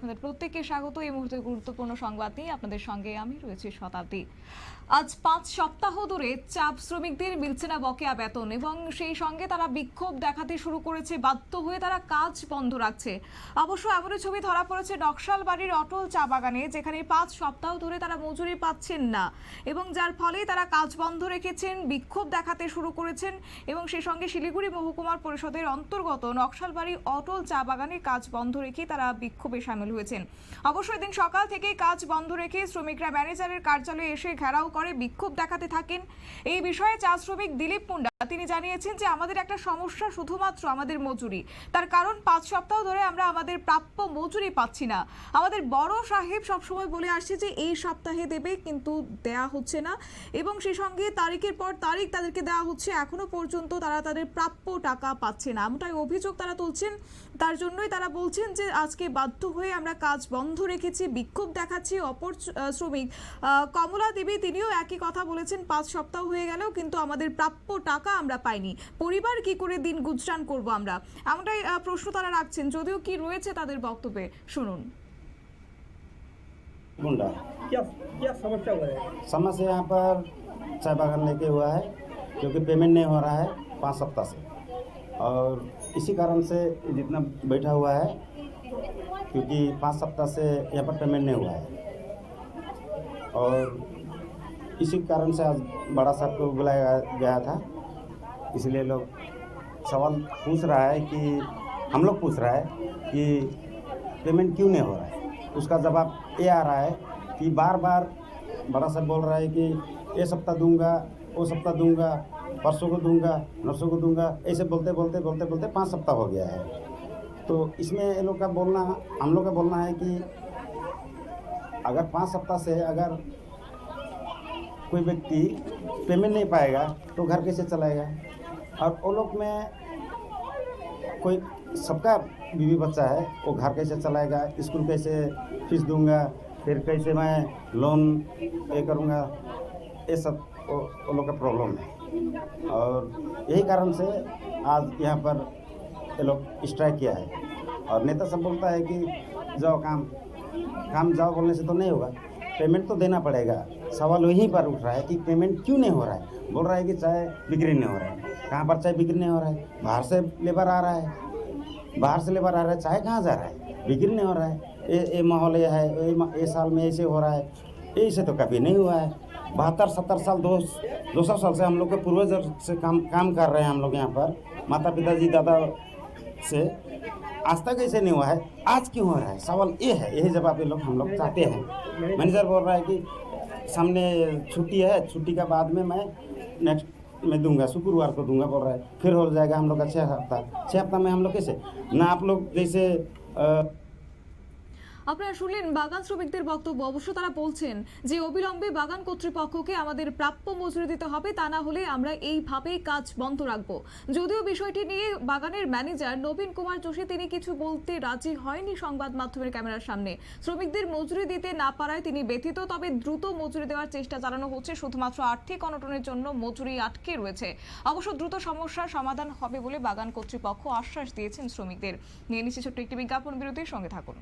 আপনাদের প্রত্যেককে স্বাগত। এই মুহূর্তে গুরুত্বপূর্ণ সংবাদ নিয়ে আপনাদের সঙ্গে আমি রয়েছি শতাব্দী। আজ 5 সপ্তাহ ধরে চাপ শ্রমিকদের মিলছে না বকেয়া বেতন এবং সেই সঙ্গে তারা বিক্ষোভ দেখাতে শুরু করেছে। বাধ্য হয়ে তারা কাজ বন্ধ রাখছে। অবশ্য এমনই ছবি ধরা পড়েছে নকশালবাড়ির অটল চা বাগানে, যেখানে 5 সপ্তাহ ধরে তারা মজুরি পাচ্ছেন না এবং যার ফলে তারা কাজ বন্ধ রেখেছেন, বিক্ষোভ দেখাতে শুরু করেছেন এবং সেই সঙ্গে শিলিগুড়ি মহকুমার পরিষদের অন্তর্গত নকশালবাড়ি অটল চা বাগানে কাজ বন্ধ রেখে তারা বিক্ষোভে সামিল হয়েছেন। অবশ্যই দিন সকাল থেকেই কাজ বন্ধ রেখে শ্রমিকরা ম্যানেজারের কার্যালয়ে এসে ঘেরাও করে বিক্ষোভ দেখাতে থাকেন। এই বিষয়ে চা শ্রমিক দিলীপ মুন্ডা তিনি জানিয়েছেন যে আমাদের একটা সমস্যা শুধুমাত্র আমাদের মজুরি, তার কারণ 5 সপ্তাহ ধরে আমরা আমাদের প্রাপ্য মজুরি পাচ্ছি না। আমাদের বড় সাহেব সবসময় বলে আসছে যে এই সপ্তাহে দেবে, কিন্তু দেয়া হচ্ছে না এবং সেই সঙ্গে তারিখের পর তারিখ তাদেরকে দেওয়া হচ্ছে, এখনো পর্যন্ত তারা তাদের প্রাপ্য টাকা পাচ্ছে না, এমনটাই অভিযোগ তারা তুলছেন। তার জন্যই তারা বলছেন যে আজকে বাধ্য হয়ে আমরা কাজ বন্ধ রেখেছি, বিক্ষোভ দেখাচ্ছি। অপর শ্রমিক কমলা দেবী তিনিও একই কথা বলেছেন, 5 সপ্তাহ হয়ে গেলেও কিন্তু আমাদের প্রাপ্য টাকা আমরা পাইনি, পরিবার কি করে দিন গুজরান করব আমরা, এমনটাই প্রশ্ন তারা রাখছেন। যদিও কি রয়েছে তাদের বক্তব্যে, শুনুন। मुंडा क्या क्या समस्या हुआ है? समस्या यहाँ पर चाय बागान लेके हुआ है, क्योंकि पेमेंट नहीं हो रहा है 5 सप्ताह से, और इसी कारण से जितना बैठा हुआ है, क्योंकि 5 सप्ताह से यहाँ पर पेमेंट नहीं हुआ है। और इसी कारण से आज बड़ा साहब को बुलाया गया था, इसलिए लोग सवाल पूछ रहा है कि हम लोग पूछ रहा है कि पेमेंट क्यों नहीं हो रहा है। उसका जवाब ये आ रहा है कि बार बार बड़ा साहब बोल रहा है कि ये सप्ताह दूंगा, वो सप्ताह दूंगा, परसों को दूंगा, नरसों को दूंगा, ऐसे बोलते बोलते बोलते बोलते 5 सप्ताह हो गया है। तो इसमें ये लोग का बोलना, हम लोग का बोलना है कि अगर 5 सप्ताह से अगर कोई व्यक्ति पेमेंट नहीं पाएगा तो घर कैसे चलाएगा। और वो लोग में कोई सबका बीवी बच्चा है, वो घर कैसे चलाएगा, स्कूल कैसे फीस दूंगा, फिर कैसे मैं लोन ये करूँगा, ये सब वो लोग का प्रॉब्लम है। और यही कारण से आज यहाँ पर ये लोग स्ट्राइक किया है। और नेता सब बोलता है कि जाओ काम जाओ बोलने से तो नहीं होगा, पेमेंट तो देना पड़ेगा। सवाल वहीं पर उठ रहा है कि पेमेंट क्यों नहीं हो रहा है। बोल रहा है कि चाय बिक्री नहीं हो रहा है, कहाँ पर चाय बिक्री नहीं हो रहा है, बाहर से लेबर आ रहा है, चाय कहाँ जा रहा है, बिक्री नहीं हो रहा है। ये माहौल ये है, ये साल में ऐसे हो रहा है, ऐसे तो कभी नहीं हुआ है। 72-70 साल 200 साल से हम लोग के पूर्वज से काम कर रहे हैं हम लोग यहाँ पर, माता पिताजी दादा से, आज तक ऐसे नहीं हुआ है, आज क्यों हो रहा है। सवाल ये है, यही जवाब ये लोग हम लोग चाहते हैं। मैनेजर बोल रहा है कि सामने छुट्टी है, छुट्टी के बाद में मैं नेक्स्ट में दूंगा, शुक्रवार को दूंगा बोल रहा है, फिर हो जाएगा हम लोग का 6 हफ्ता में हम लोग कैसे ना, आप लोग जैसे আপনারা শুনলেন বাগান শ্রমিকদের বক্তব্য। অবশ্য তারা বলছেন যে অবিলম্বে বাগান কর্তৃপক্ষকে আমাদের প্রাপ্য মজুরি দিতে হবে, তা না হলে আমরা এইভাবেই কাজ বন্ধ রাখব। যদিও বিষয়টি নিয়ে বাগানের ম্যানেজার নবীন কুমার যোশী তিনি কিছু বলতে রাজি হয়নি সংবাদ মাধ্যমের ক্যামেরার সামনে। শ্রমিকদের মজুরি দিতে না পারায় তিনি ব্যথিত, তবে দ্রুত মজুরি দেওয়ার চেষ্টা চালানো হচ্ছে। শুধুমাত্র আর্থিক অনটনের জন্য মজুরি আটকে রয়েছে। অবশ্য দ্রুত সমস্যার সমাধান হবে বলে বাগান কর্তৃপক্ষ আশ্বাস দিয়েছেন শ্রমিকদের। নিয়ে নিচ্ছে ছোট্ট একটি বিজ্ঞাপন বিরতির সঙ্গে থাকুন।